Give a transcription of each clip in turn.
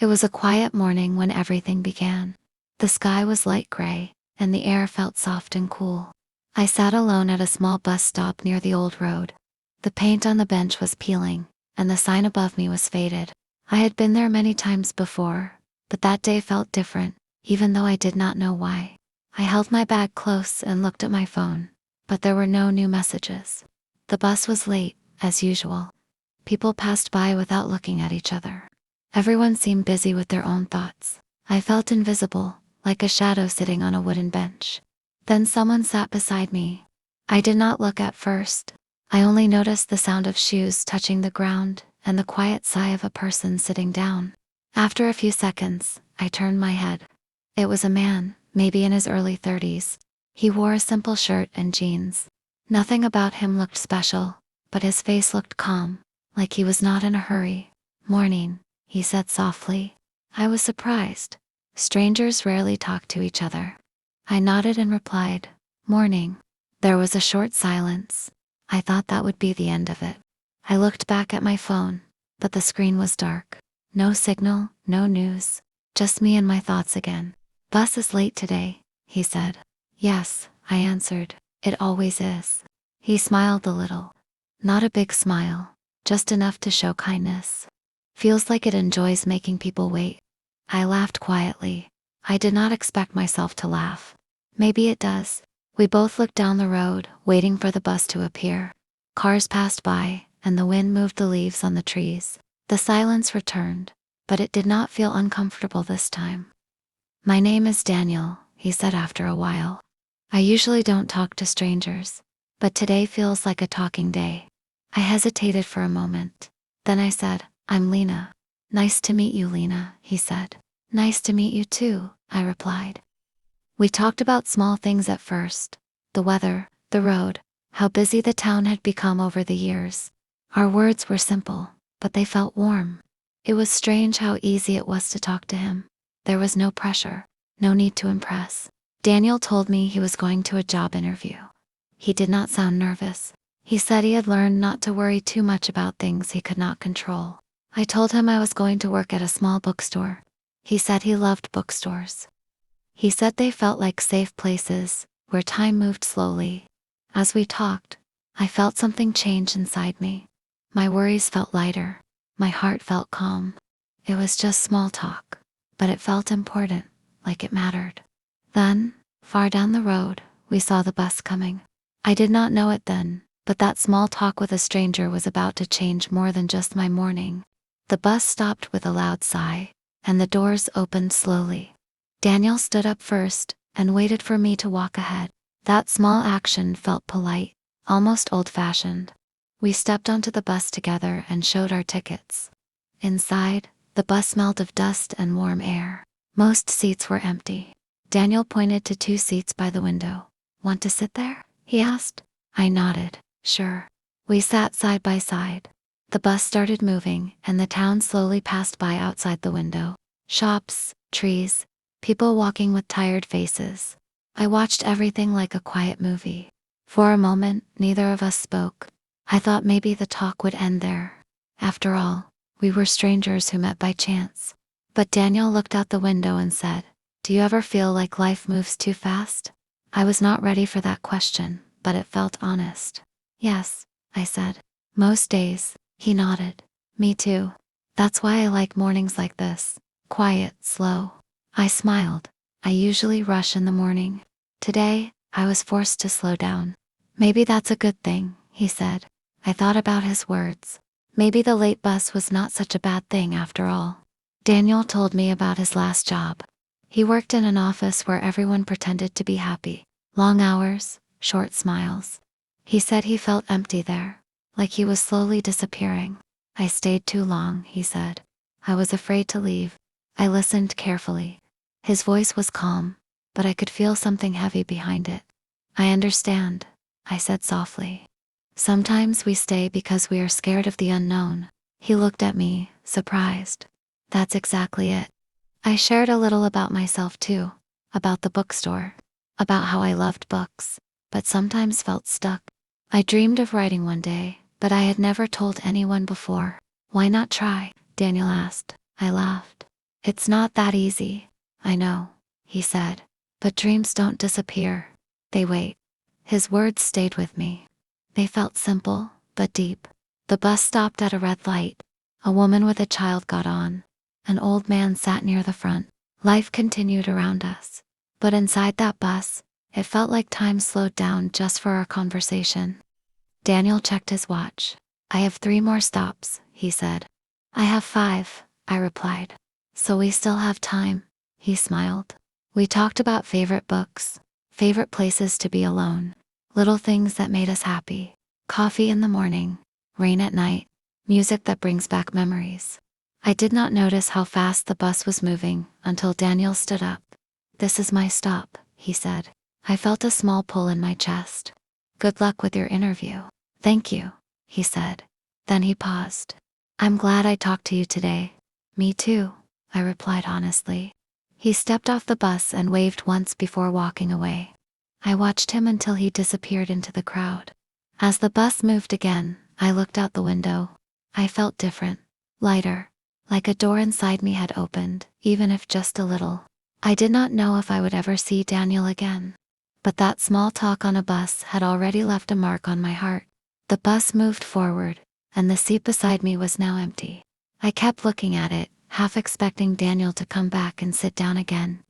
It was a quiet morning when everything began. The sky was light gray, and the air felt soft and cool. I sat alone at a small bus stop near the old road. The paint on the bench was peeling, and the sign above me was faded. I had been there many times before, but that day felt different, even though I did not know why. I held my bag close and looked at my phone, but there were no new messages. The bus was late, as usual. People passed by without looking at each other. Everyone seemed busy with their own thoughts. I felt invisible, like a shadow sitting on a wooden bench. Then someone sat beside me. I did not look at first. I only noticed the sound of shoes touching the ground and the quiet sigh of a person sitting down. After a few seconds, I turned my head. It was a man, maybe in his early 30s. He wore a simple shirt and jeans. Nothing about him looked special, but his face looked calm, like he was not in a hurry. "Morning," he said softly. I was surprised. Strangers rarely talk to each other. I nodded and replied, "Morning." There was a short silence. I thought that would be the end of it. I looked back at my phone, but the screen was dark. No signal, no news. Just me and my thoughts again. "Bus is late today," he said. "Yes," I answered. "It always is." He smiled a little. Not a big smile, just enough to show kindness. "Feels like it enjoys making people wait." I laughed quietly. I did not expect myself to laugh. Maybe it does. We both looked down the road, waiting for the bus to appear. Cars passed by, and the wind moved the leaves on the trees. The silence returned, but it did not feel uncomfortable this time. "My name is Daniel," he said after a while. "I usually don't talk to strangers, but today feels like a talking day." I hesitated for a moment. Then I said, "I'm Lina." "Nice to meet you, Lina," he said. "Nice to meet you too," I replied. We talked about small things at first. The weather, the road, how busy the town had become over the years. Our words were simple, but they felt warm. It was strange how easy it was to talk to him. There was no pressure, no need to impress. Daniel told me he was going to a job interview. He did not sound nervous. He said he had learned not to worry too much about things he could not control. I told him I was going to work at a small bookstore. He said he loved bookstores. He said they felt like safe places, where time moved slowly. As we talked, I felt something change inside me. My worries felt lighter. My heart felt calm. It was just small talk, but it felt important, like it mattered. Then, far down the road, we saw the bus coming. I did not know it then, but that small talk with a stranger was about to change more than just my morning. The bus stopped with a loud sigh, and the doors opened slowly. Daniel stood up first, and waited for me to walk ahead. That small action felt polite, almost old-fashioned. We stepped onto the bus together and showed our tickets. Inside, the bus smelled of dust and warm air. Most seats were empty. Daniel pointed to 2 seats by the window. "Want to sit there?" he asked. I nodded, "Sure." We sat side by side. The bus started moving, and the town slowly passed by outside the window. Shops, trees, people walking with tired faces. I watched everything like a quiet movie. For a moment, neither of us spoke. I thought maybe the talk would end there. After all, we were strangers who met by chance. But Daniel looked out the window and said, "Do you ever feel like life moves too fast?" I was not ready for that question, but it felt honest. "Yes," I said. "Most days." He nodded. "Me too. That's why I like mornings like this. Quiet, slow." I smiled. I usually rush in the morning. Today, I was forced to slow down. "Maybe that's a good thing," he said. I thought about his words. Maybe the late bus was not such a bad thing after all. Daniel told me about his last job. He worked in an office where everyone pretended to be happy. Long hours, short smiles. He said he felt empty there, like he was slowly disappearing. "I stayed too long," he said. "I was afraid to leave." I listened carefully. His voice was calm, but I could feel something heavy behind it. "I understand," I said softly. "Sometimes we stay because we are scared of the unknown." He looked at me, surprised. "That's exactly it." I shared a little about myself too, about the bookstore, about how I loved books, but sometimes felt stuck. I dreamed of writing one day, but I had never told anyone before. "Why not try?" Daniel asked. I laughed. It's not that easy. I know, he said. But dreams don't disappear. They wait. His words stayed with me. They felt simple, but deep. The bus stopped at a red light. A woman with a child got on. An old man sat near the front. Life continued around us. But inside that bus, it felt like time slowed down just for our conversation. Daniel checked his watch. I have 3 more stops, he said. I have 5, I replied. So we still have time, he smiled. We talked about favorite books, favorite places to be alone, little things that made us happy. Coffee in the morning, rain at night, music that brings back memories. I did not notice how fast the bus was moving until Daniel stood up. This is my stop, he said. I felt a small pull in my chest. Good luck with your interview. Thank you, he said. Then he paused. I'm glad I talked to you today. Me too, I replied honestly. He stepped off the bus and waved once before walking away. I watched him until he disappeared into the crowd. As the bus moved again, I looked out the window. I felt different, lighter, like a door inside me had opened, even if just a little. I did not know if I would ever see Daniel again. But that small talk on a bus had already left a mark on my heart. The bus moved forward, and the seat beside me was now empty. I kept looking at it, half expecting Daniel to come back and sit down again.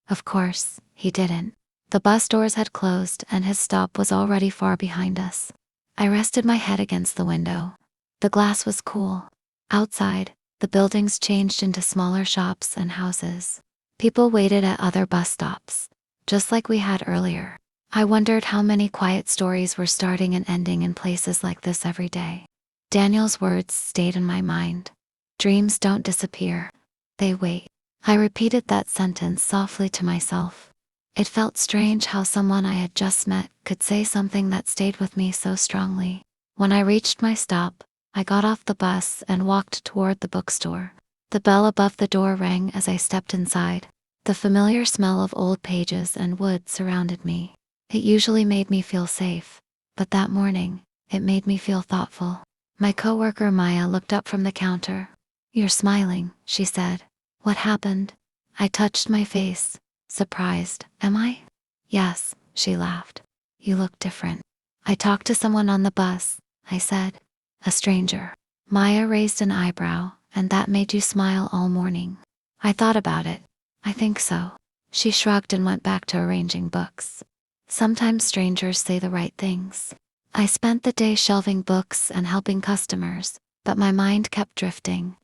Of course, he didn't. The bus doors had closed and his stop was already far behind us. I rested my head against the window. The glass was cool. Outside, the buildings changed into smaller shops and houses. People waited at other bus stops, just like we had earlier. I wondered how many quiet stories were starting and ending in places like this every day. Daniel's words stayed in my mind. Dreams don't disappear. They wait. I repeated that sentence softly to myself. It felt strange how someone I had just met could say something that stayed with me so strongly. When I reached my stop, I got off the bus and walked toward the bookstore. The bell above the door rang as I stepped inside. The familiar smell of old pages and wood surrounded me. It usually made me feel safe, but that morning, it made me feel thoughtful. My coworker Maya looked up from the counter. You're smiling, she said. What happened? I touched my face, surprised. Am I? Yes, she laughed. You look different. I talked to someone on the bus, I said. A stranger. Maya raised an eyebrow, and that made you smile all morning. I thought about it. I think so. She shrugged and went back to arranging books. Sometimes strangers say the right things. I spent the day shelving books and helping customers, but my mind kept drifting.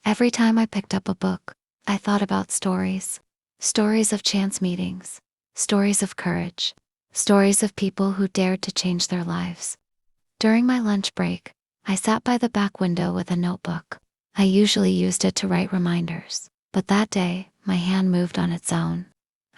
Every time I picked up a book, I thought about stories. Stories of chance meetings. Stories of courage. Stories of people who dared to change their lives. During my lunch break, I sat by the back window with a notebook. I usually used it to write reminders, but that day, my hand moved on its own.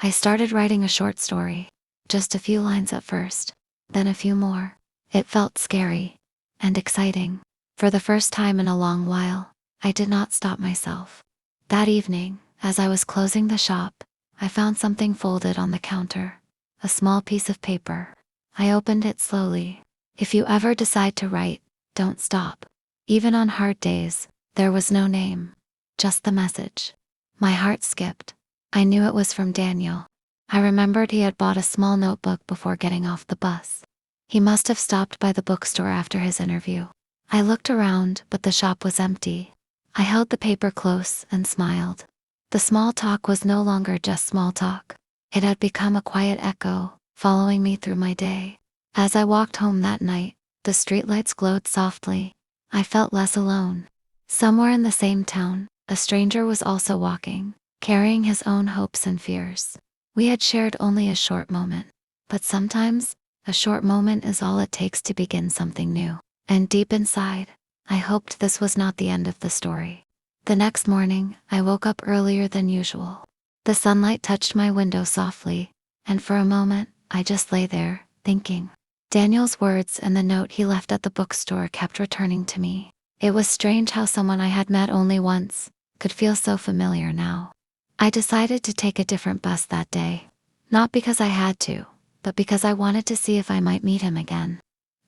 I started writing a short story. Just a few lines at first, then a few more. It felt scary and exciting. For the first time in a long while, I did not stop myself. That evening, as I was closing the shop, I found something folded on the counter. A small piece of paper. I opened it slowly. If you ever decide to write, don't stop. Even on hard days, there was no name. Just the message. My heart skipped. I knew it was from Daniel. I remembered he had bought a small notebook before getting off the bus. He must have stopped by the bookstore after his interview. I looked around, but the shop was empty. I held the paper close and smiled. The small talk was no longer just small talk. It had become a quiet echo, following me through my day. As I walked home that night, the streetlights glowed softly. I felt less alone. Somewhere in the same town, a stranger was also walking, carrying his own hopes and fears. We had shared only a short moment, but sometimes, a short moment is all it takes to begin something new. And deep inside, I hoped this was not the end of the story. The next morning, I woke up earlier than usual. The sunlight touched my window softly, and for a moment, I just lay there, thinking. Daniel's words and the note he left at the bookstore kept returning to me. It was strange how someone I had met only once could feel so familiar now. I decided to take a different bus that day. Not because I had to, but because I wanted to see if I might meet him again.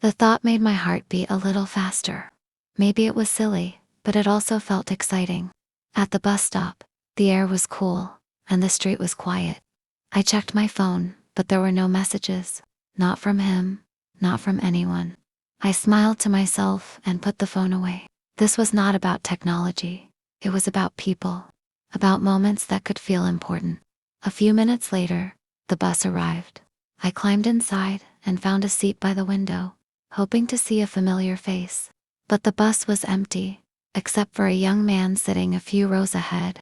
The thought made my heart beat a little faster. Maybe it was silly, but it also felt exciting. At the bus stop, The air was cool, and the street was quiet. I checked my phone, but there were no messages. Not from him, not from anyone. I smiled to myself and put the phone away. This was not about technology. It was about people. About moments that could feel important. A few minutes later, the bus arrived. I climbed inside and found a seat by the window, hoping to see a familiar face. But the bus was empty, except for a young man sitting a few rows ahead.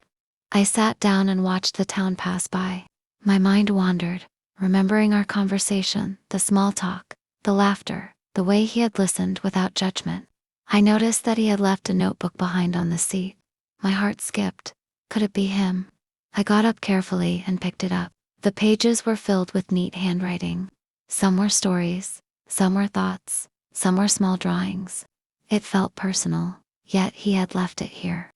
I sat down and watched the town pass by. My mind wandered, remembering our conversation, the small talk, the laughter, the way he had listened without judgment. I noticed that he had left a notebook behind on the seat. My heart skipped. Could it be him? I got up carefully and picked it up. The pages were filled with neat handwriting. Some were stories, some were thoughts, some were small drawings. It felt personal, yet he had left it here.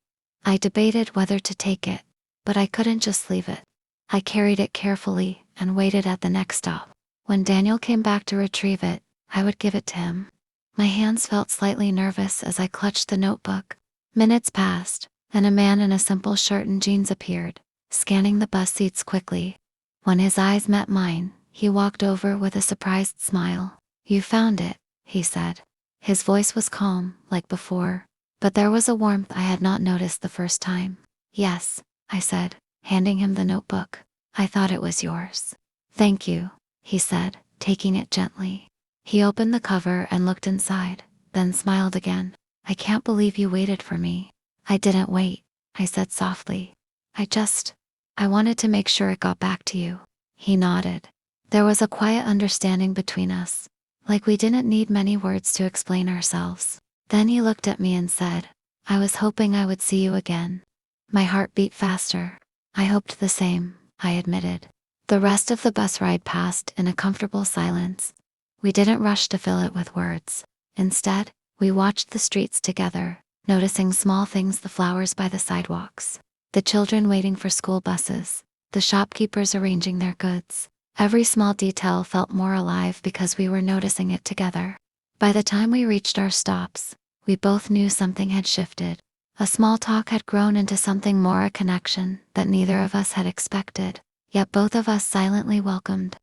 I debated whether to take it, but I couldn't just leave it. I carried it carefully and waited at the next stop. When Daniel came back to retrieve it, I would give it to him. My hands felt slightly nervous as I clutched the notebook. Minutes passed, and a man in a simple shirt and jeans appeared, scanning the bus seats quickly. When his eyes met mine, he walked over with a surprised smile. "You found it," he said. His voice was calm, like before, but there was a warmth I had not noticed the first time. "Yes," I said, handing him the notebook. "I thought it was yours." "Thank you," he said, taking it gently. He opened the cover and looked inside, then smiled again. "I can't believe you waited for me." "I didn't wait," I said softly. I wanted to make sure it got back to you." He nodded. There was a quiet understanding between us, like we didn't need many words to explain ourselves. Then he looked at me and said, "I was hoping I would see you again." My heart beat faster. "I hoped the same," I admitted. The rest of the bus ride passed in a comfortable silence. We didn't rush to fill it with words. Instead, we watched the streets together, noticing small things: the flowers by the sidewalks, the children waiting for school buses, the shopkeepers arranging their goods. Every small detail felt more alive because we were noticing it together. By the time we reached our stops, we both knew something had shifted. A small talk had grown into something more, a connection that neither of us had expected, yet both of us silently welcomed.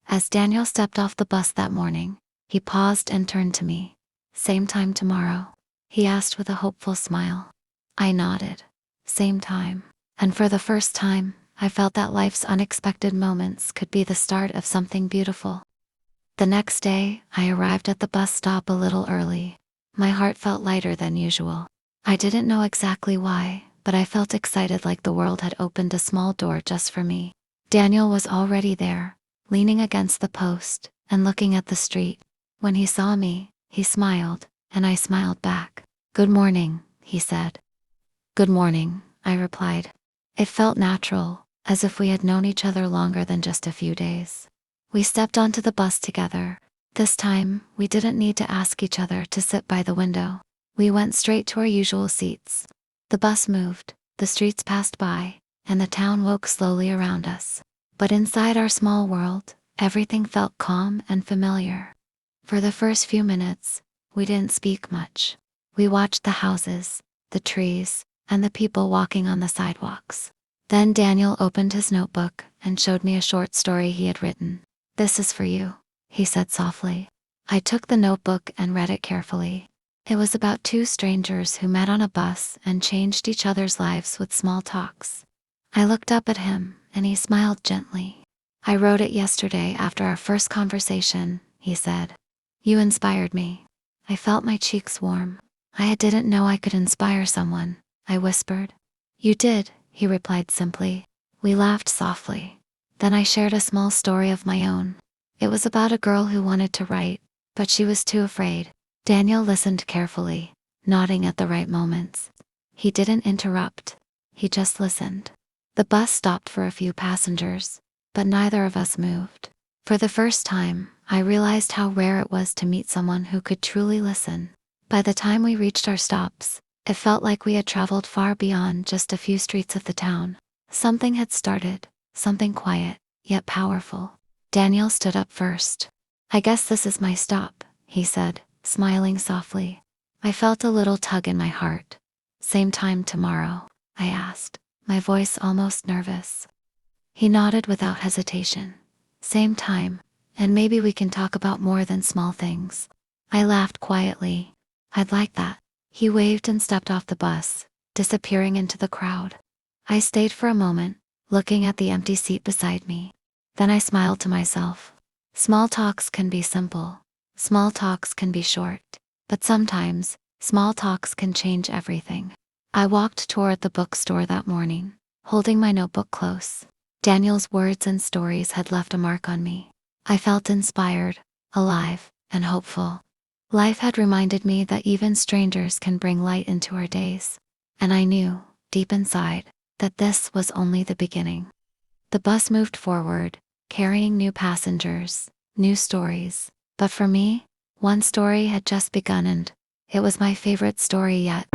As Daniel stepped off the bus that morning, he paused and turned to me. "Same time tomorrow?" he asked with a hopeful smile. I nodded. Same time. And for the first time, I felt that life's unexpected moments could be the start of something beautiful. The next day, I arrived at the bus stop a little early. My heart felt lighter than usual. I didn't know exactly why, but I felt excited, like the world had opened a small door just for me. Daniel was already there, leaning against the post and looking at the street. When he saw me, he smiled, and I smiled back. "Good morning," he said. "Good morning," I replied. It felt natural, as if we had known each other longer than just a few days. We stepped onto the bus together. This time, we didn't need to ask each other to sit by the window. We went straight to our usual seats. The bus moved, the streets passed by, and the town woke slowly around us. But inside our small world, everything felt calm and familiar. For the first few minutes, we didn't speak much. We watched the houses, the trees, and the people walking on the sidewalks. Then Daniel opened his notebook and showed me a short story he had written. "This is for you," he said softly. I took the notebook and read it carefully. It was about two strangers who met on a bus and changed each other's lives with small talks. I looked up at him, and he smiled gently. "I wrote it yesterday after our first conversation," he said. "You inspired me." I felt my cheeks warm. "I didn't know I could inspire someone," I whispered. "You did," he replied simply. We laughed softly. Then I shared a small story of my own. It was about a girl who wanted to write, but she was too afraid. Daniel listened carefully, nodding at the right moments. He didn't interrupt. He just listened. The bus stopped for a few passengers, but neither of us moved. For the first time, I realized how rare it was to meet someone who could truly listen. By the time we reached our stops, it felt like we had traveled far beyond just a few streets of the town. Something had started, something quiet, yet powerful. Daniel stood up first. "I guess this is my stop," he said, smiling softly. I felt a little tug in my heart. "Same time tomorrow?" I asked. my voice almost nervous. He nodded without hesitation. Same time, and maybe we can talk about more than small things. I laughed quietly. I'd like that. He waved and stepped off the bus, disappearing into the crowd. I stayed for a moment, looking at the empty seat beside me. Then I smiled to myself. Small talks can be simple. Small talks can be short. But sometimes, small talks can change everything. I walked toward the bookstore that morning, holding my notebook close. Daniel's words and stories had left a mark on me. I felt inspired, alive, and hopeful. Life had reminded me that even strangers can bring light into our days. And I knew, deep inside, that this was only the beginning. The bus moved forward, carrying new passengers, new stories. But for me, one story had just begun and it was my favorite story yet.